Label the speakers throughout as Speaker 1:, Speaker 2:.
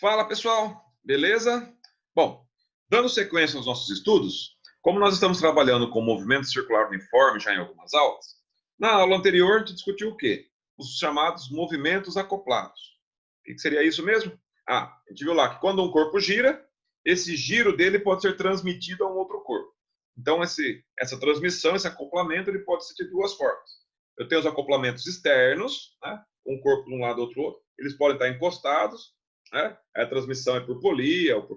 Speaker 1: Fala pessoal, beleza? Bom, dando sequência aos nossos estudos, como nós estamos trabalhando com movimento circular uniforme já em algumas aulas, na aula anterior a gente discutiu o quê? Os chamados movimentos acoplados. O que seria isso mesmo? A gente viu lá que quando um corpo gira, esse giro dele pode ser transmitido a um outro corpo. Então essa transmissão, esse acoplamento, ele pode ser de duas formas. Eu tenho os acoplamentos externos, né? Um corpo de um lado, outro, eles podem estar encostados, né? A transmissão é por polia ou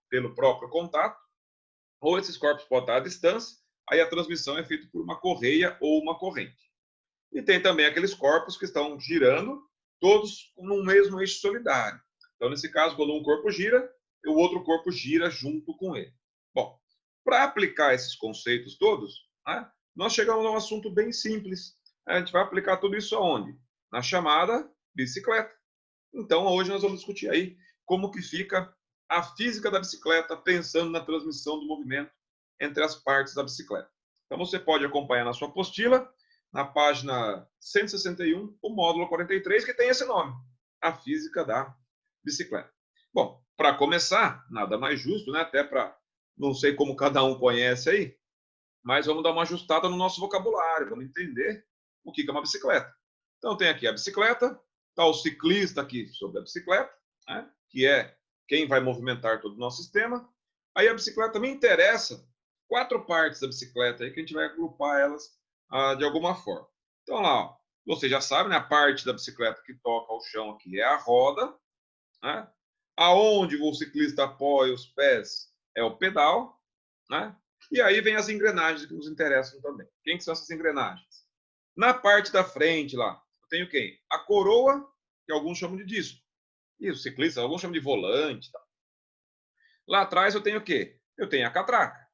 Speaker 1: pelo próprio contato, ou esses corpos podem estar à distância, aí a transmissão é feita por uma correia ou uma corrente. E tem também aqueles corpos que estão girando, todos num mesmo eixo solidário. Então, nesse caso, quando um corpo gira, o outro corpo gira junto com ele. Bom, para aplicar esses conceitos todos, né, nós chegamos a um assunto bem simples. A gente vai aplicar tudo isso aonde? Na chamada bicicleta. Então, hoje nós vamos discutir aí como que fica a física da bicicleta, pensando na transmissão do movimento entre as partes da bicicleta. Então, você pode acompanhar na sua apostila, na página 161, o módulo 43, que tem esse nome, a física da bicicleta. Bom, para começar, nada mais justo, né? Até para, não sei como cada um conhece aí, mas vamos dar uma ajustada no nosso vocabulário, vamos entender o que é uma bicicleta. Então, tem aqui a bicicleta, está o ciclista aqui sobre a bicicleta, né, que é quem vai movimentar todo o nosso sistema. Aí a bicicleta me interessa quatro partes da bicicleta aí que a gente vai agrupar elas de alguma forma. Então lá, ó, você já sabe, né, a parte da bicicleta que toca ao chão aqui é a roda, né? Aonde o ciclista apoia os pés é o pedal, né? E aí vem as engrenagens que nos interessam também. Quem que são essas engrenagens? Na parte da frente lá, eu tenho quem? A coroa, que alguns chamam de disco. E os ciclistas, alguns chamam de volante. Tá? Lá atrás eu tenho o quê? Eu tenho a catraca.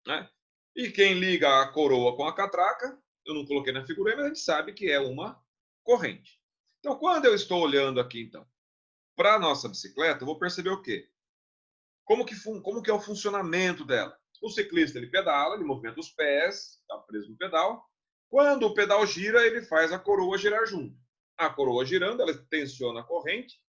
Speaker 1: Né? E quem liga a coroa com a catraca, eu não coloquei na figura aí, mas a gente sabe que é uma corrente. Então, quando eu estou olhando aqui, então, para a nossa bicicleta, eu vou perceber o quê? Como que é o funcionamento dela? O ciclista, ele pedala, ele movimenta os pés, está preso no pedal. Quando o pedal gira, ele faz a coroa girar junto. A coroa girando, ela tensiona a corrente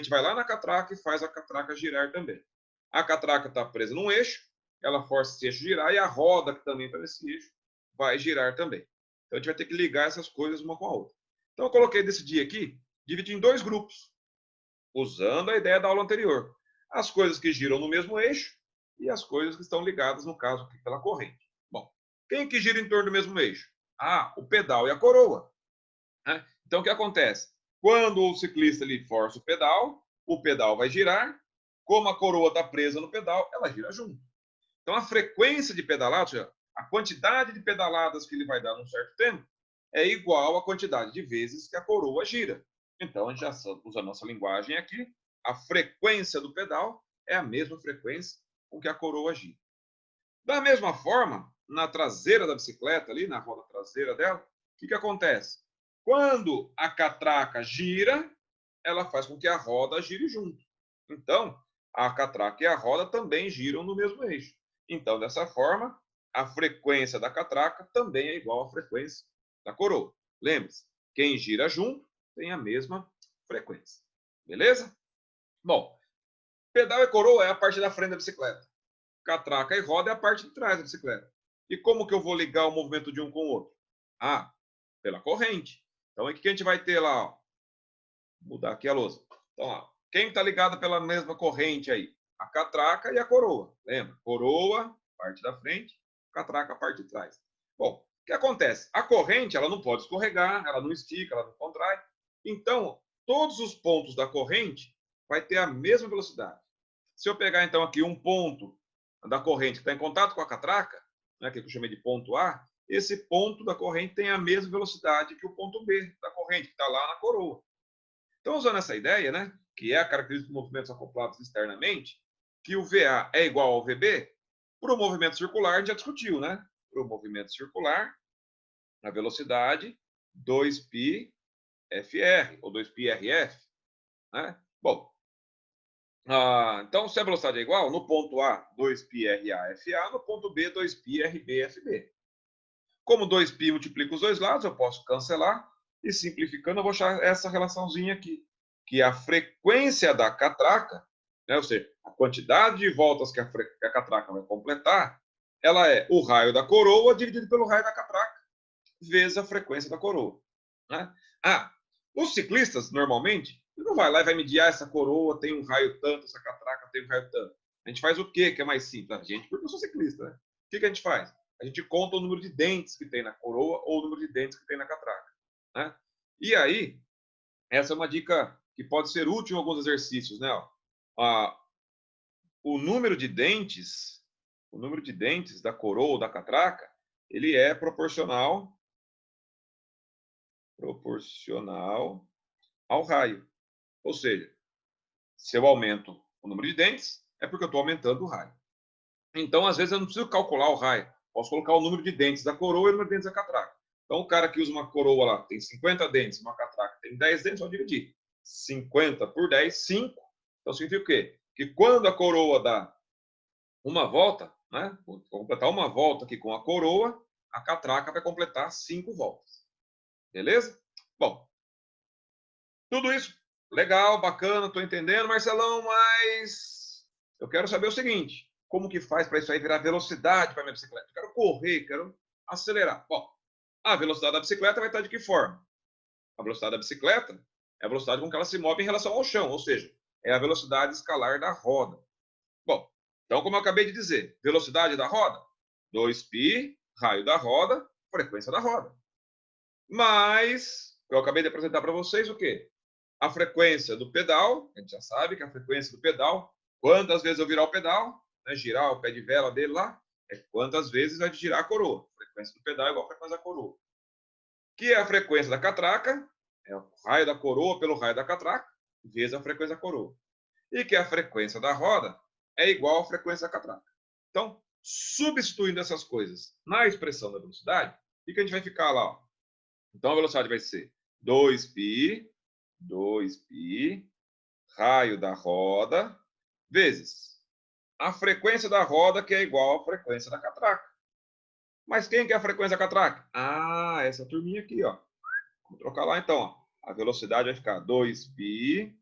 Speaker 1: vai lá na catraca e faz a catraca girar também. A catraca está presa num eixo, ela força esse eixo girar e a roda, que também está nesse eixo, vai girar também. Então, a gente vai ter que ligar essas coisas uma com a outra. Então, eu coloquei desse dia aqui, dividi em dois grupos, usando a ideia da aula anterior. As coisas que giram no mesmo eixo e as coisas que estão ligadas, no caso, aqui, pela corrente. Bom, quem que gira em torno do mesmo eixo? Ah, o pedal e a coroa. Né? Então, o que acontece? Quando o ciclista ele força o pedal vai girar. Como a coroa está presa no pedal, ela gira junto. Então, a frequência de pedalada, a quantidade de pedaladas que ele vai dar num certo tempo, é igual à quantidade de vezes que a coroa gira. Então, a gente já usa a nossa linguagem aqui. A frequência do pedal é a mesma frequência com que a coroa gira. Da mesma forma, na traseira da bicicleta, ali na roda traseira dela, o que acontece? Quando a catraca gira, ela faz com que a roda gire junto. Então, a catraca e a roda também giram no mesmo eixo. Então, dessa forma, a frequência da catraca também é igual à frequência da coroa. Lembre-se, quem gira junto tem a mesma frequência. Beleza? Bom, pedal e coroa é a parte da frente da bicicleta. Catraca e roda é a parte de trás da bicicleta. E como que eu vou ligar o movimento de um com o outro? Ah, pela corrente. Então, o que a gente vai ter lá? Ó? Vou mudar aqui a lousa. Então, ó, quem está ligado pela mesma corrente aí? A catraca e a coroa. Lembra? Coroa, parte da frente, catraca, parte de trás. Bom, o que acontece? A corrente, ela não pode escorregar, ela não estica, ela não contrai. Então, todos os pontos da corrente vai ter a mesma velocidade. Se eu pegar, então, aqui um ponto da corrente que está em contato com a catraca, né, que eu chamei de ponto A, esse ponto da corrente tem a mesma velocidade que o ponto B da corrente, que está lá na coroa. Então, usando essa ideia, né, que é a característica dos movimentos acoplados externamente, que o VA é igual ao VB, para o movimento circular, a gente já discutiu, né? Para o movimento circular, a velocidade 2πfr, ou 2πrf. Né? Bom, então, se a velocidade é igual, no ponto A, 2πRAFA, no ponto B, 2πRBFB. Como 2π multiplica os dois lados, eu posso cancelar, e simplificando, eu vou achar essa relaçãozinha aqui, que a frequência da catraca, né, ou seja, a quantidade de voltas que a catraca vai completar, ela é o raio da coroa dividido pelo raio da catraca, vezes a frequência da coroa. Né? Os ciclistas, normalmente, não vai lá e vai medir, essa coroa tem um raio tanto, essa catraca tem um raio tanto. A gente faz o quê que é mais simples? A gente, porque eu sou ciclista, né? O que a gente faz? A gente conta o número de dentes que tem na coroa ou o número de dentes que tem na catraca. Né? E aí, essa é uma dica que pode ser útil em alguns exercícios, né? O número de dentes da coroa ou da catraca, ele é proporcional ao raio. Ou seja, se eu aumento o número de dentes, é porque eu estou aumentando o raio. Então, às vezes, eu não preciso calcular o raio. Posso colocar o número de dentes da coroa e o número de dentes da catraca. Então, o cara que usa uma coroa lá tem 50 dentes, uma catraca tem 10 dentes, vou dividir. 50 por 10, 5. Então, significa o quê? Que quando a coroa dá uma volta, né? Vou completar uma volta aqui com a coroa, a catraca vai completar 5 voltas. Beleza? Bom, tudo isso legal, bacana, estou entendendo, Marcelão, mas eu quero saber o seguinte: como que faz para isso aí virar velocidade para minha bicicleta? Eu quero correr, quero acelerar. Bom, a velocidade da bicicleta vai estar de que forma? A velocidade da bicicleta é a velocidade com que ela se move em relação ao chão, ou seja, é a velocidade escalar da roda. Bom, então, como eu acabei de dizer, velocidade da roda, 2π, raio da roda, frequência da roda. Mas, eu acabei de apresentar para vocês o quê? A frequência do pedal, a gente já sabe que a frequência do pedal, quantas vezes eu virar o pedal, né, girar o pé de vela dele lá, é quantas vezes vai girar a coroa. A frequência do pedal é igual a frequência da coroa. Que é a frequência da catraca, é o raio da coroa pelo raio da catraca, vezes a frequência da coroa. E que a frequência da roda é igual à frequência da catraca. Então, substituindo essas coisas na expressão da velocidade, o que a gente vai ficar lá? Ó? Então, a velocidade vai ser 2π, raio da roda, vezes a frequência da roda, que é igual à frequência da catraca. Mas quem que é a frequência da catraca? Essa turminha aqui, ó. Vamos trocar lá, então. Ó. A velocidade vai ficar 2π,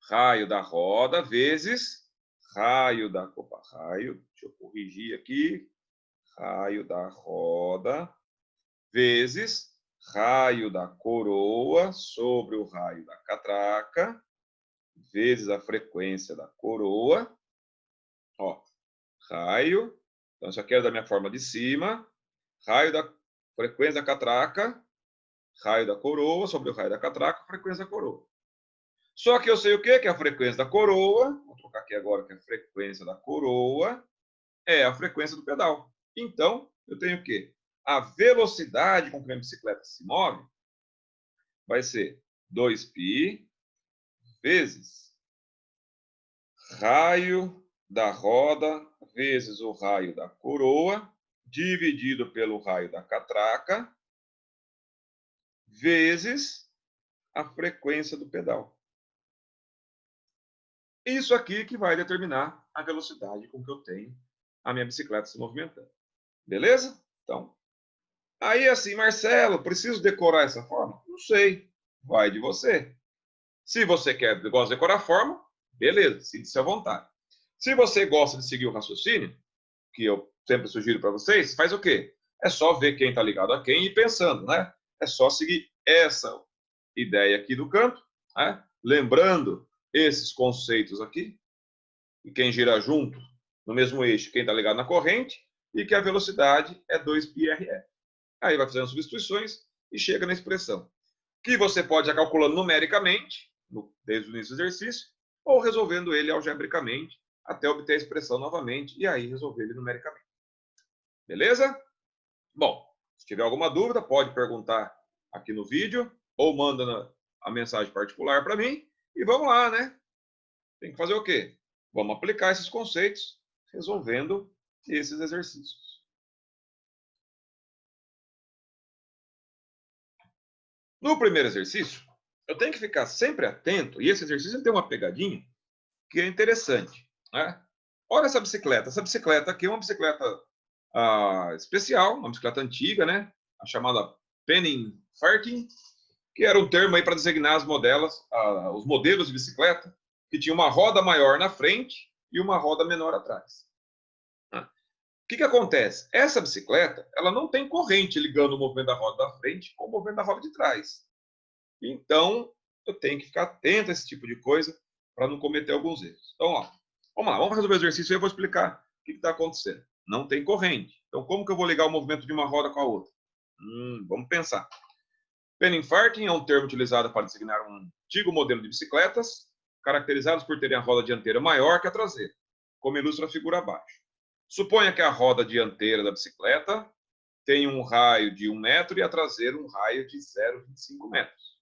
Speaker 1: raio da roda, vezes raio da... Opa, raio, deixa eu corrigir aqui. Raio da roda, vezes raio da coroa sobre o raio da catraca, vezes a frequência da coroa. Ó, raio, então isso aqui é da minha forma de cima, raio da frequência da catraca, raio da coroa sobre o raio da catraca, frequência da coroa. Só que eu sei o quê? Que a frequência da coroa, vou trocar aqui agora que a frequência da coroa é a frequência do pedal. Então, eu tenho o quê? A velocidade com que a bicicleta se move vai ser 2π vezes raio da roda vezes o raio da coroa, dividido pelo raio da catraca, vezes a frequência do pedal. Isso aqui que vai determinar a velocidade com que eu tenho a minha bicicleta se movimentando. Beleza? Então, aí assim, Marcelo, preciso decorar essa forma? Não sei, vai de você. Se você gosta de decorar a forma, beleza, sinta-se à vontade. Se você gosta de seguir o raciocínio, que eu sempre sugiro para vocês, faz o quê? É só ver quem está ligado a quem e ir pensando, né? É só seguir essa ideia aqui do canto, né? Lembrando esses conceitos aqui, e quem gira junto no mesmo eixo, quem está ligado na corrente, e que a velocidade é 2πrf. Aí vai fazendo substituições e chega na expressão, que você pode ir calculando numericamente, desde o início do exercício, ou resolvendo ele algebricamente, até obter a expressão novamente, e aí resolver ele numericamente. Beleza? Bom, se tiver alguma dúvida, pode perguntar aqui no vídeo, ou manda a mensagem particular para mim, e vamos lá, né? Tem que fazer o quê? Vamos aplicar esses conceitos, resolvendo esses exercícios. No primeiro exercício, eu tenho que ficar sempre atento, e esse exercício tem uma pegadinha que é interessante. Né? Olha essa bicicleta. Essa bicicleta aqui é uma bicicleta especial, uma bicicleta antiga, né? A chamada Penning Farthing. que era um termo aí para designar as os modelos de bicicleta que tinha uma roda maior na frente e uma roda menor atrás. O que acontece? Essa bicicleta, ela não tem corrente ligando o movimento da roda da frente com o movimento da roda de trás. Então, eu tenho que ficar atento a esse tipo de coisa para não cometer alguns erros. Então, ó, vamos lá, vamos resolver o exercício e eu vou explicar o que está acontecendo. Não tem corrente. Então, como que eu vou ligar o movimento de uma roda com a outra? Vamos pensar. Penninfarthing é um termo utilizado para designar um antigo modelo de bicicletas, caracterizados por terem a roda dianteira maior que a traseira, como ilustra a figura abaixo. Suponha que a roda dianteira da bicicleta tem um raio de 1 metro e a traseira um raio de 0,25 metros.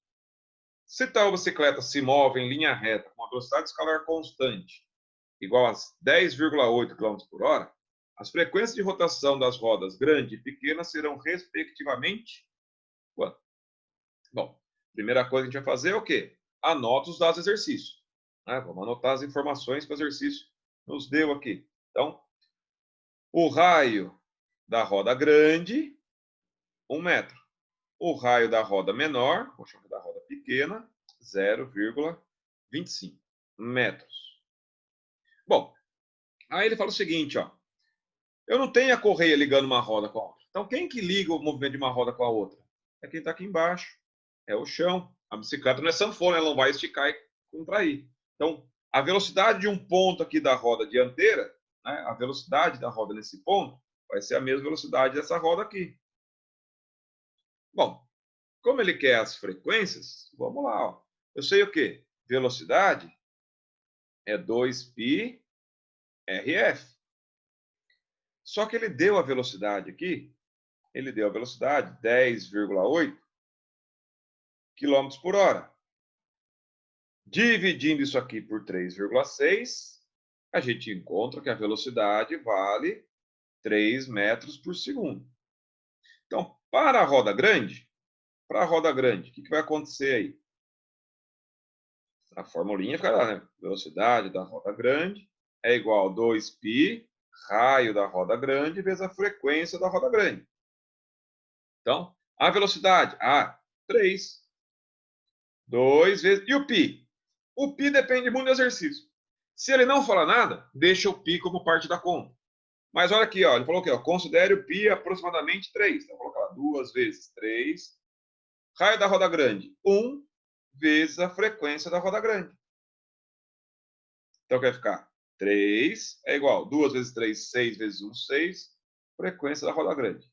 Speaker 1: Se tal bicicleta se move em linha reta com uma velocidade escalar constante, igual a 10,8 km por hora, as frequências de rotação das rodas grande e pequena serão, respectivamente, quanto? Bom, primeira coisa que a gente vai fazer é o quê? Anota os dados do exercício. Vamos anotar as informações que o exercício nos deu aqui. Então, o raio da roda grande, 1 metro. O raio da roda menor, vou chamar da roda pequena, 0,25 metros. Bom, aí ele fala o seguinte, ó. Eu não tenho a correia ligando uma roda com a outra. Então, quem que liga o movimento de uma roda com a outra? É quem está aqui embaixo. É o chão. A bicicleta não é sanfona, ela não vai esticar e contrair. Então, a velocidade de um ponto aqui da roda dianteira, né, a velocidade da roda nesse ponto, vai ser a mesma velocidade dessa roda aqui. Bom, como ele quer as frequências, vamos lá. Ó. Eu sei o quê? Velocidade é 2π RF. Só que ele deu a velocidade aqui, ele deu a velocidade 10,8 km por hora. Dividindo isso aqui por 3,6, a gente encontra que a velocidade vale 3 metros por segundo. Então, para a roda grande, o que vai acontecer aí? A formulinha fica lá, né? Velocidade da roda grande é igual a 2π, raio da roda grande, vezes a frequência da roda grande. Então, a velocidade, 3. 2 vezes... E o π? O π depende muito do exercício. Se ele não falar nada, deixa o π como parte da conta. Mas olha aqui, ó, ele falou aqui, ó, considere o π aproximadamente 3. Então, vou colocar 2 vezes 3. Raio da roda grande, 1 vezes a frequência da roda grande. Então, vai ficar 3 é igual a 2 vezes 3, 6 vezes 1, 6. Frequência da roda grande.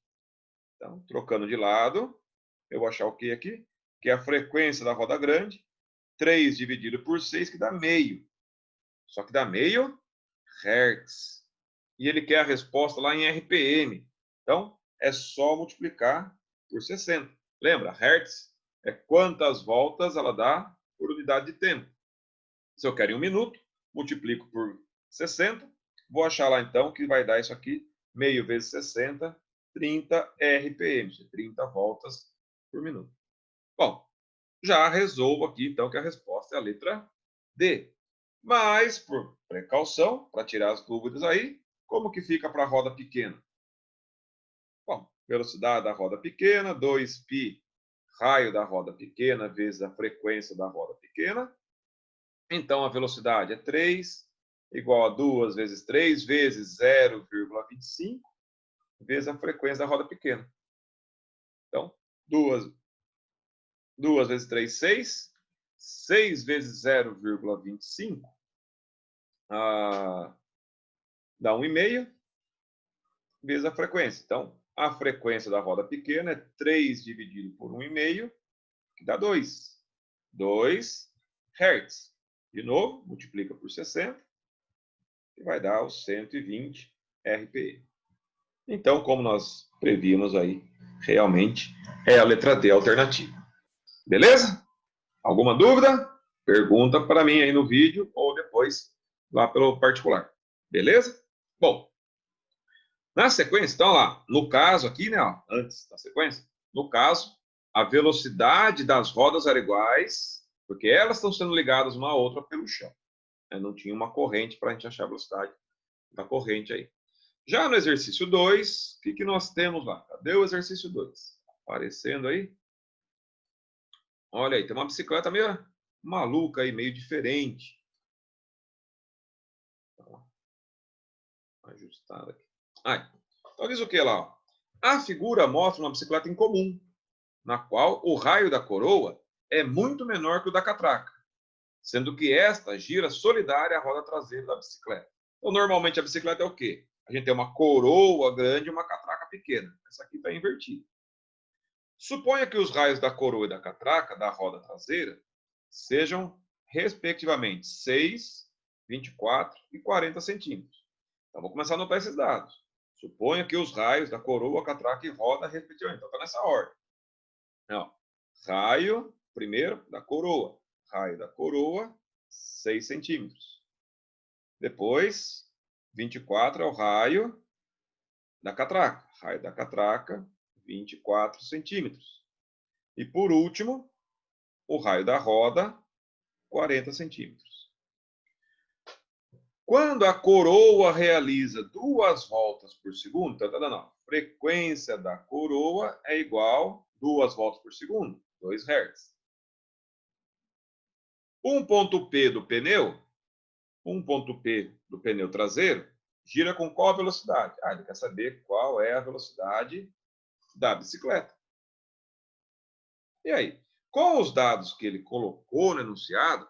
Speaker 1: Então, trocando de lado, eu vou achar o que aqui? Que é a frequência da roda grande. 3 dividido por 6, que dá meio. Só que dá meio Hertz. E ele quer a resposta lá em RPM. Então, é só multiplicar por 60. Lembra, Hertz é quantas voltas ela dá por unidade de tempo. Se eu quero em 1 minuto, multiplico por 60. Vou achar lá, então, que vai dar isso aqui. Meio vezes 60, 30 RPM. 30 voltas por minuto. Bom, já resolvo aqui, então, que a resposta é a letra D. Mas, por precaução, para tirar as dúvidas aí, como que fica para a roda pequena? Bom, velocidade da roda pequena, 2π, raio da roda pequena, vezes a frequência da roda pequena. Então, a velocidade é 3, igual a 2 vezes 3, vezes 0,25, vezes a frequência da roda pequena. Então, 2 vezes 3, 6. 6 vezes 0,25 dá 1,5 vezes a frequência. Então, a frequência da roda pequena é 3 dividido por 1,5, que dá 2. 2 Hz. De novo, multiplica por 60, e vai dar os 120 RPM. Então, como nós prevíamos aí, realmente é a letra D a alternativa. Beleza? Alguma dúvida? Pergunta para mim aí no vídeo ou depois lá pelo particular. Beleza? Bom, na sequência, então lá, no caso aqui, né, ó, antes da sequência, no caso, a velocidade das rodas era iguais, porque elas estão sendo ligadas uma à outra pelo chão. Não tinha uma corrente para a gente achar a velocidade da corrente aí. Já no exercício 2, o que nós temos lá? Cadê o exercício 2? Aparecendo aí? Olha aí, tem uma bicicleta meio maluca aí, meio diferente. Ajustada aqui. Então diz o que lá? A figura mostra uma bicicleta incomum, na qual o raio da coroa é muito menor que o da catraca, sendo que esta gira solidária à roda traseira da bicicleta. Então, normalmente a bicicleta é o quê? A gente tem uma coroa grande e uma catraca pequena. Essa aqui está invertida. Suponha que os raios da coroa e da catraca da roda traseira sejam, respectivamente, 6, 24 e 40 centímetros. Então, vou começar a anotar esses dados. Suponha que os raios da coroa, catraca e roda, respectivamente. Então, está nessa ordem. Não. Raio, primeiro, da coroa. Raio da coroa, 6 centímetros. Depois, 24 é o raio da catraca. Raio da catraca, 24 centímetros. E, por último, o raio da roda, 40 centímetros. Quando a coroa realiza 2 voltas por segundo, a frequência da coroa é igual a 2 voltas por segundo, 2 Hz. Um ponto P do pneu traseiro gira com qual velocidade? Ele quer saber qual é a velocidade da bicicleta. E aí? Com os dados que ele colocou no enunciado,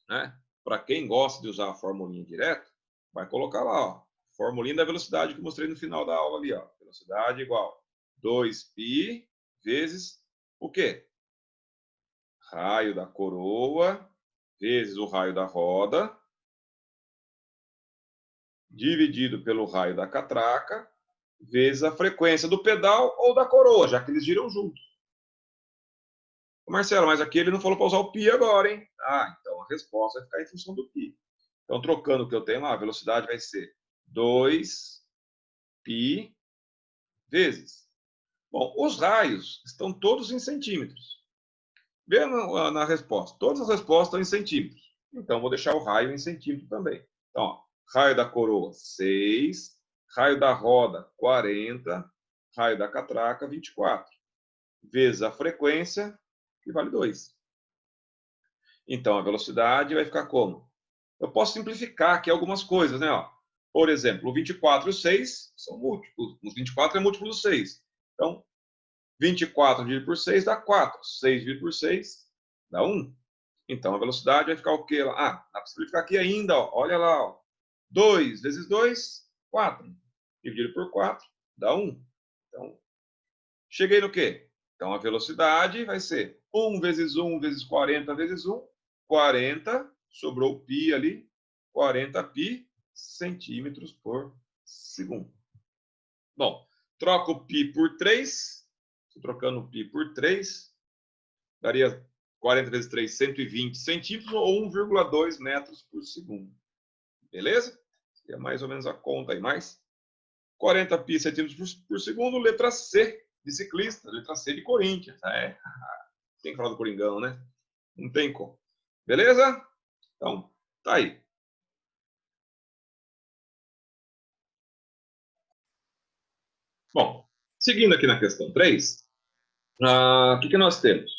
Speaker 1: né, para quem gosta de usar a formulinha direto, vai colocar lá, ó, formulinha da velocidade que eu mostrei no final da aula ali, ó. Velocidade igual 2π vezes o quê? Raio da coroa vezes o raio da roda, dividido pelo raio da catraca, vezes a frequência do pedal ou da coroa, já que eles giram juntos. Marcelo, mas aqui ele não falou para usar o π agora, hein? Então a resposta vai ficar em função do π. Então, trocando o que eu tenho lá, a velocidade vai ser 2π vezes. Bom, os raios estão todos em centímetros. Vê na resposta. Todas as respostas estão em centímetros. Então, vou deixar o raio em centímetro também. Então, ó, raio da coroa, 6. Raio da roda, 40. Raio da catraca, 24. Vezes a frequência, que vale 2. Então, a velocidade vai ficar como? Eu posso simplificar aqui algumas coisas, né? Por exemplo, o 24 e o 6 são múltiplos. O 24 é múltiplo do 6. Então, 24 dividido por 6 dá 4. 6 dividido por 6 dá 1. Então, a velocidade vai ficar o quê? Dá para simplificar aqui ainda. Olha lá. 2 vezes 2, 4. Dividido por 4 dá 1. Então, cheguei no quê? Então, a velocidade vai ser 1 vezes 1 vezes 40 vezes 1. 40, sobrou o π ali. 40π centímetros por segundo. Bom, troco o π por 3. Estou trocando o π por 3. Daria 40 vezes 3, 120 centímetros ou 1,2 metros por segundo. Beleza? É mais ou menos a conta aí. Mais 40π centímetros por segundo. Letra C de ciclista. Letra C de Corinthians. Tem que falar do Coringão, né? Não tem como. Beleza? Então, tá aí. Bom, seguindo aqui na questão 3, o que nós temos?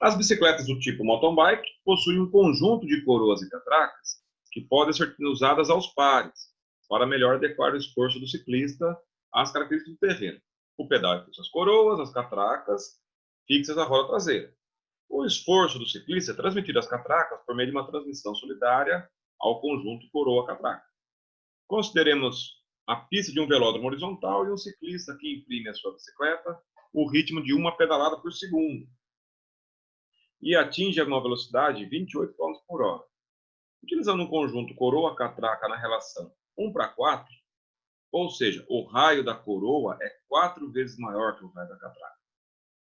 Speaker 1: As bicicletas do tipo mountain bike possuem um conjunto de coroas e catracas que podem ser usadas aos pares, para melhor adequar o esforço do ciclista às características do terreno. O pedal é fixa às coroas, as catracas fixas à roda traseira. O esforço do ciclista é transmitir as catracas por meio de uma transmissão solidária ao conjunto coroa-catraca. Consideremos a pista de um velódromo horizontal e um ciclista que imprime a sua bicicleta o ritmo de uma pedalada por segundo e atinge uma velocidade de 28 km por hora. Utilizando um conjunto coroa-catraca na relação 1:4, ou seja, o raio da coroa é 4 vezes maior que o raio da catraca.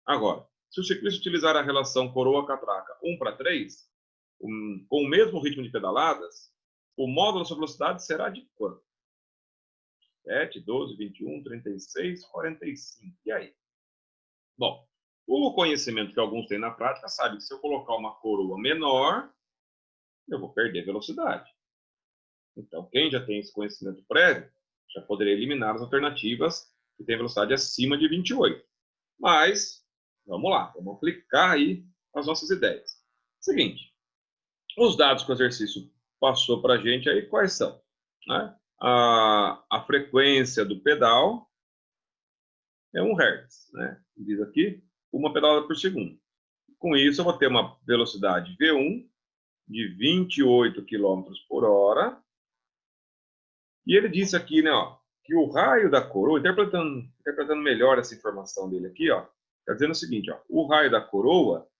Speaker 1: Agora, se o ciclista utilizar a relação coroa-catraca 1:3, com o mesmo ritmo de pedaladas, o módulo da sua velocidade será de quanto? 7, 12, 21, 36, 45. E aí? Bom, o conhecimento que alguns têm na prática sabe que se eu colocar uma coroa menor, eu vou perder velocidade. Então, quem já tem esse conhecimento prévio, já poderia eliminar as alternativas que têm velocidade acima de 28. Mas, vamos lá, vamos aplicar aí as nossas ideias. Seguinte, os dados que o exercício passou para a gente aí, quais são? Né? A frequência do pedal é 1 Hz, né? Diz aqui, uma pedalada por segundo. Com isso, eu vou ter uma velocidade V1 de 28 km por hora. E ele disse aqui, né, ó, que o raio da coroa, interpretando melhor essa informação dele aqui, ó, está dizendo o seguinte, ó, o raio da coroa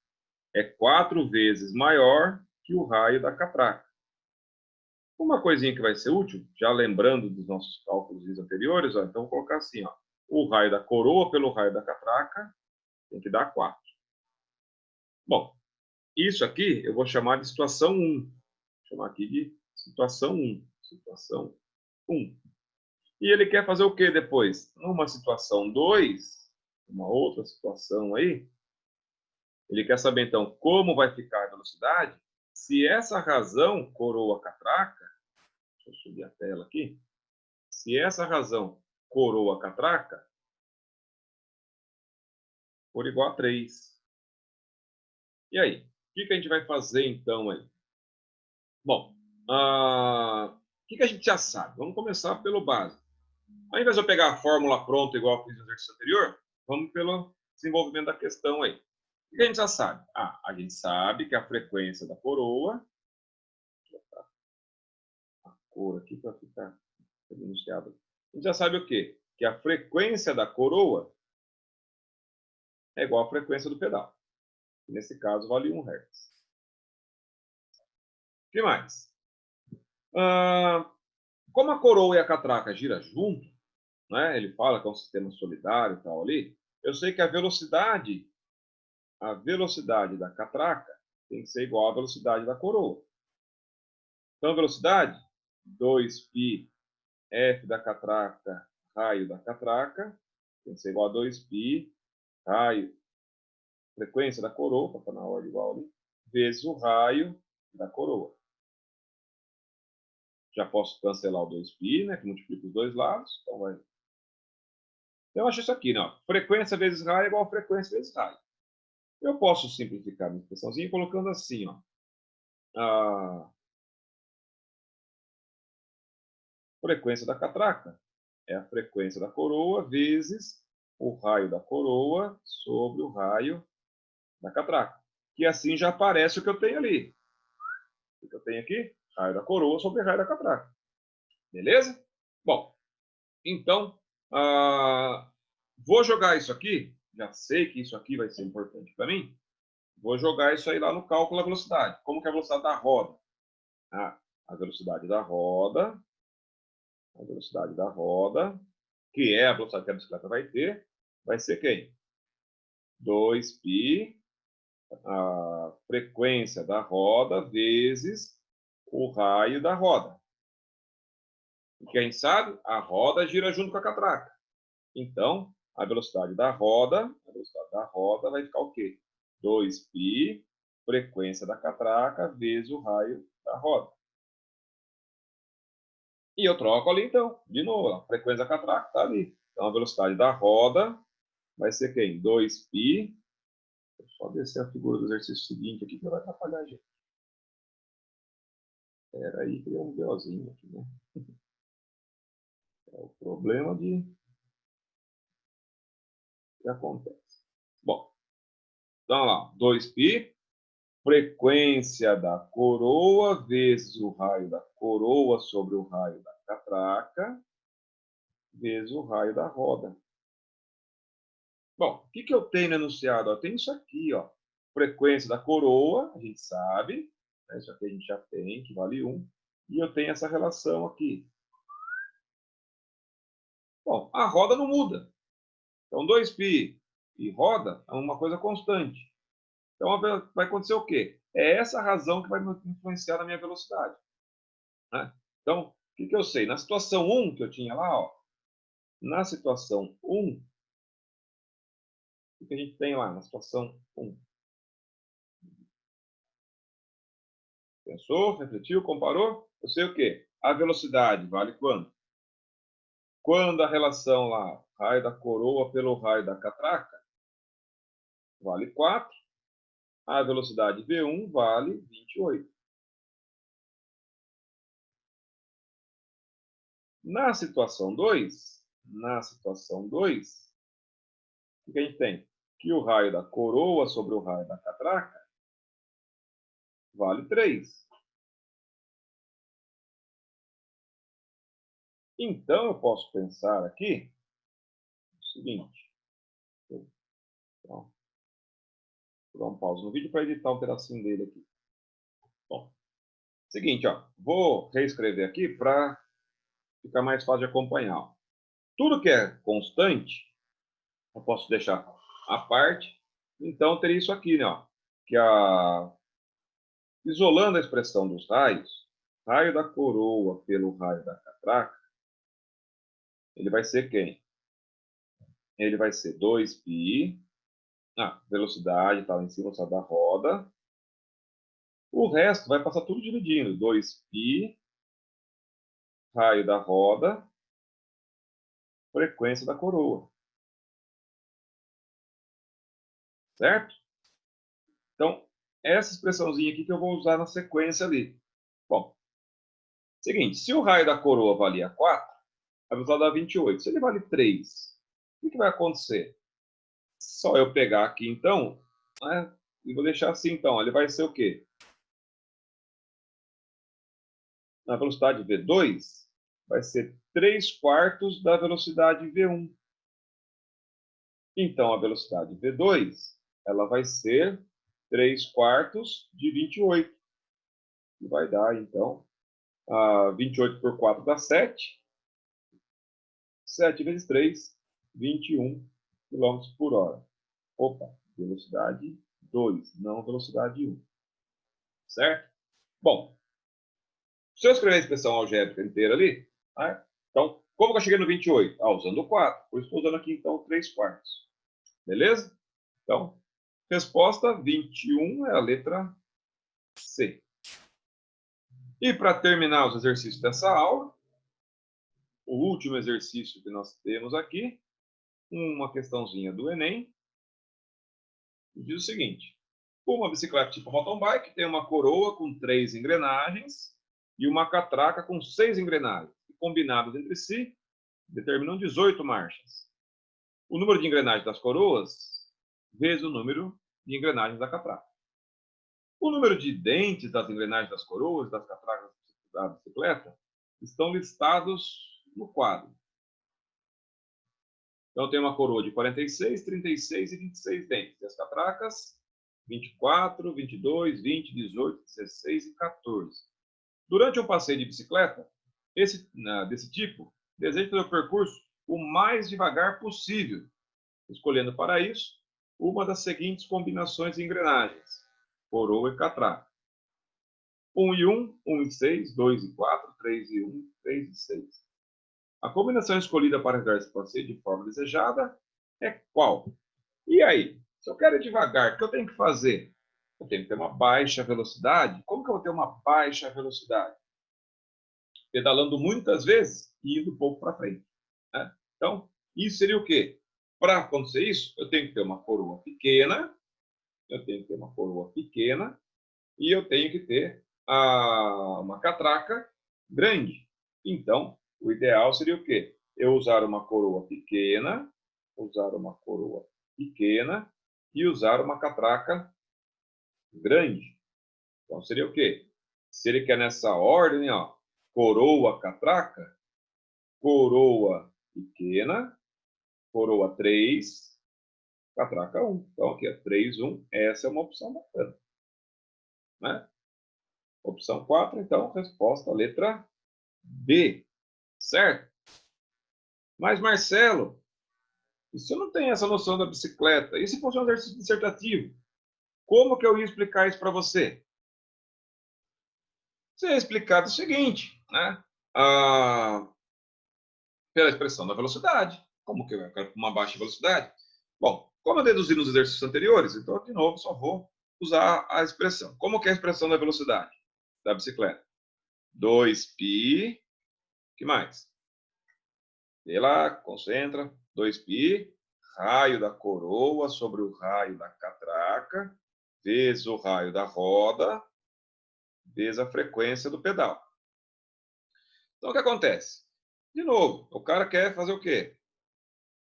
Speaker 1: é 4 vezes maior que o raio da catraca. Uma coisinha que vai ser útil, já lembrando dos nossos cálculos anteriores, ó, então vou colocar assim, ó, o raio da coroa pelo raio da catraca tem que dar 4. Bom, isso aqui eu vou chamar de situação 1. Vou chamar aqui de situação 1. Situação 1. E ele quer fazer o que depois? Numa situação 2, uma outra situação aí, ele quer saber, então, como vai ficar a velocidade se essa razão coroa-catraca, deixa eu subir a tela aqui, se essa razão coroa-catraca for igual a 3. E aí? O que a gente vai fazer, então, aí? Bom, o que a gente já sabe? Vamos começar pelo básico. Ao invés de eu pegar a fórmula pronta, igual eu fiz no exercício anterior, vamos pelo desenvolvimento da questão aí. O que a gente já sabe? A gente sabe que a frequência da coroa, vou botar a cor aqui para ficar enunciado. A gente já sabe o quê? Que a frequência da coroa é igual à frequência do pedal. Nesse caso, vale 1 Hz. O que mais? Como a coroa e a catraca giram junto, né? Ele fala que é um sistema solidário e tal ali, eu sei que a velocidade da catraca tem que ser igual à velocidade da coroa. Então, a velocidade, 2π f da catraca, raio da catraca, tem que ser igual a 2π, raio, frequência da coroa, para estar na ordem igual ali, vezes o raio da coroa. Já posso cancelar o 2π, né, que multiplica os dois lados. Então, eu acho isso aqui, né? Frequência vezes raio é igual a frequência vezes raio. Eu posso simplificar a minha expressãozinha colocando assim, ó. A frequência da catraca é a frequência da coroa vezes o raio da coroa sobre o raio da catraca. Que assim já aparece o que eu tenho ali. O que eu tenho aqui? Raio da coroa sobre raio da catraca. Beleza? Bom, então, vou jogar isso aqui. Já sei que isso aqui vai ser importante para mim. Vou jogar isso aí lá no cálculo da velocidade. Como que é a velocidade da roda? A velocidade da roda, que é a velocidade que a bicicleta vai ter, vai ser quem? 2π, a frequência da roda, vezes o raio da roda. E quem sabe? A roda gira junto com a catraca. Então, a velocidade da roda vai ficar o quê? 2π, frequência da catraca, vezes o raio da roda. E eu troco ali, então, de novo, a frequência da catraca está ali. Então, a velocidade da roda vai ser quem? 2π. Vou só descer a figura do exercício seguinte aqui, que vai atrapalhar a gente. Espera aí, que é um BOzinho aqui, né? É o problema que acontece. Bom, então lá, 2π, frequência da coroa vezes o raio da coroa sobre o raio da catraca, vezes o raio da roda. Bom, o que eu tenho no enunciado? Eu tenho isso aqui, ó. Frequência da coroa, a gente sabe, né? Isso aqui a gente já tem, que vale 1. E eu tenho essa relação aqui. Bom, a roda não muda. Então, 2π e roda é uma coisa constante. Então, vai acontecer o quê? É essa razão que vai me influenciar na minha velocidade. Né? Então, o que eu sei? Na situação 1 que eu tinha lá, ó, na situação 1, o que a gente tem lá na situação 1? Pensou, refletiu, comparou? Eu sei o quê? A velocidade vale quanto? Quando a relação lá, raio da coroa pelo raio da catraca, vale 4. a velocidade V1 vale 28. Na situação 2, o que a gente tem? Que o raio da coroa sobre o raio da catraca vale 3. Então, eu posso pensar aqui o seguinte. Então, vou dar um pause no vídeo para editar um pedacinho dele aqui. Bom, seguinte, ó, vou reescrever aqui para ficar mais fácil de acompanhar. Tudo que é constante, eu posso deixar à parte. Então, teria isso aqui, né? Ó, que isolando a expressão dos raios, raio da coroa pelo raio da catraca, ele vai ser quem? Ele vai ser 2π. Velocidade está lá em cima, da roda. O resto vai passar tudo dividindo. 2π, raio da roda, frequência da coroa. Certo? Então, essa expressãozinha aqui que eu vou usar na sequência ali. Bom, seguinte, se o raio da coroa valia 4, a velocidade dá 28. Se ele vale 3, o que vai acontecer? Só eu pegar aqui, então, né, e vou deixar assim, então. Ele vai ser o quê? Na velocidade V2, vai ser 3/4 da velocidade V1. Então, a velocidade V2, ela vai ser 3/4 de 28. E vai dar, então, 28 por 4 dá 7. 7 vezes 3, 21 km por hora. Opa, velocidade 2, não velocidade 1. Certo? Bom, se eu escrever a expressão algébrica inteira ali, né? Então, como que eu cheguei no 28? Usando o 4. Por isso estou usando aqui, então, 3/4. Beleza? Então, resposta 21 é a letra C. E para terminar os exercícios dessa aula, o último exercício que nós temos aqui, uma questãozinha do Enem, diz o seguinte: uma bicicleta tipo mountain bike tem uma coroa com 3 engrenagens e uma catraca com 6 engrenagens, que combinadas entre si determinam 18 marchas. O número de engrenagens das coroas vezes o número de engrenagens da catraca. O número de dentes das engrenagens das coroas, das catracas da bicicleta, estão listados no quadro. Então, tem uma coroa de 46, 36 e 26 dentes. E as catracas, 24, 22, 20, 18, 16 e 14. Durante um passeio de bicicleta desse tipo, deseje fazer o percurso o mais devagar possível, escolhendo para isso uma das seguintes combinações de engrenagens: coroa e catraca. 1 e 1, 1 e 6, 2 e 4, 3 e 1, 3 e 6. A combinação escolhida para realizar esse passeio de forma desejada é qual? E aí? Se eu quero ir devagar, o que eu tenho que fazer? Eu tenho que ter uma baixa velocidade. Como que eu vou ter uma baixa velocidade? Pedalando muitas vezes e indo um pouco para frente. Né? Então, isso seria o quê? Para acontecer isso, eu tenho que ter uma coroa pequena, e eu tenho que ter uma catraca grande. Então, o ideal seria o quê? Eu usar uma coroa pequena e usar uma catraca grande. Então, seria o quê? Se ele quer nessa ordem, ó, coroa, catraca, coroa pequena, coroa 3, catraca 1. Então, aqui é 3, 1. Essa é uma opção bacana. Né? Opção 4, então, resposta, letra B. Certo? Mas, Marcelo, e se eu não tenho essa noção da bicicleta? E se fosse um exercício dissertativo? Como que eu ia explicar isso para você? Você ia explicar o seguinte, né? Pela expressão da velocidade. Como que eu quero uma baixa velocidade? Bom, como eu deduzi nos exercícios anteriores, então, de novo, só vou usar a expressão. Como que é a expressão da velocidade da bicicleta? 2π, que mais? Vê lá, concentra. 2π, raio da coroa sobre o raio da catraca, vezes o raio da roda, vezes a frequência do pedal. Então, o que acontece? De novo, o cara quer fazer o quê?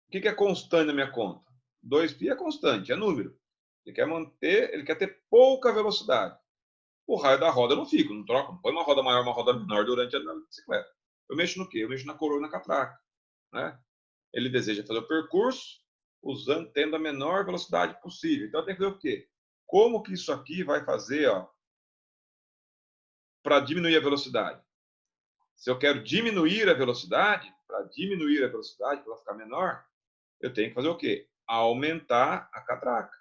Speaker 1: O que é constante na minha conta? 2π é constante, é número. Ele quer ter pouca velocidade. O raio da roda eu não fico, não troco, não põe uma roda maior, uma roda menor durante a bicicleta. Eu mexo no quê? Eu mexo na coroa e na catraca. Né? Ele deseja fazer o percurso tendo a menor velocidade possível. Então, tem que ver o quê? Como que isso aqui vai fazer para diminuir a velocidade? Se eu quero diminuir a velocidade, para ela ficar menor, eu tenho que fazer o quê? Aumentar a catraca.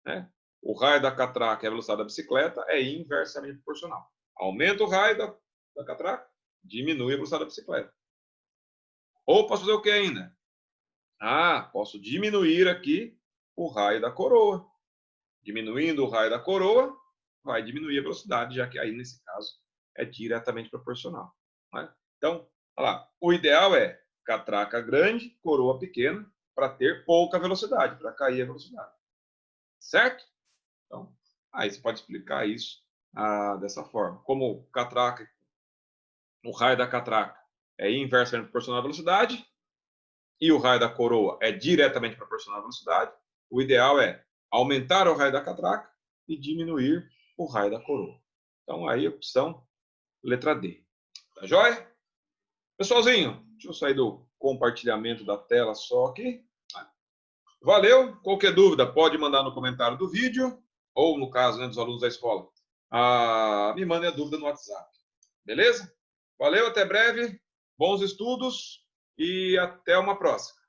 Speaker 1: Né? O raio da catraca e a velocidade da bicicleta é inversamente proporcional. Aumenta o raio da catraca, diminui a velocidade da bicicleta. Ou posso fazer o que ainda? Posso diminuir aqui o raio da coroa. Diminuindo o raio da coroa, vai diminuir a velocidade, já que aí, nesse caso, é diretamente proporcional. Né? Então, olha lá, o ideal é catraca grande, coroa pequena, para ter pouca velocidade, para cair a velocidade. Certo? Então, aí você pode explicar isso dessa forma. Como o raio da catraca é inversamente proporcional à velocidade e o raio da coroa é diretamente proporcional à velocidade, o ideal é aumentar o raio da catraca e diminuir o raio da coroa. Então, aí a opção letra D. Tá joia? Pessoalzinho, deixa eu sair do compartilhamento da tela só aqui. Valeu. Qualquer dúvida, pode mandar no comentário do vídeo, ou no caso, né, dos alunos da escola, me mandem a dúvida no WhatsApp. Beleza? Valeu, até breve. Bons estudos e até uma próxima.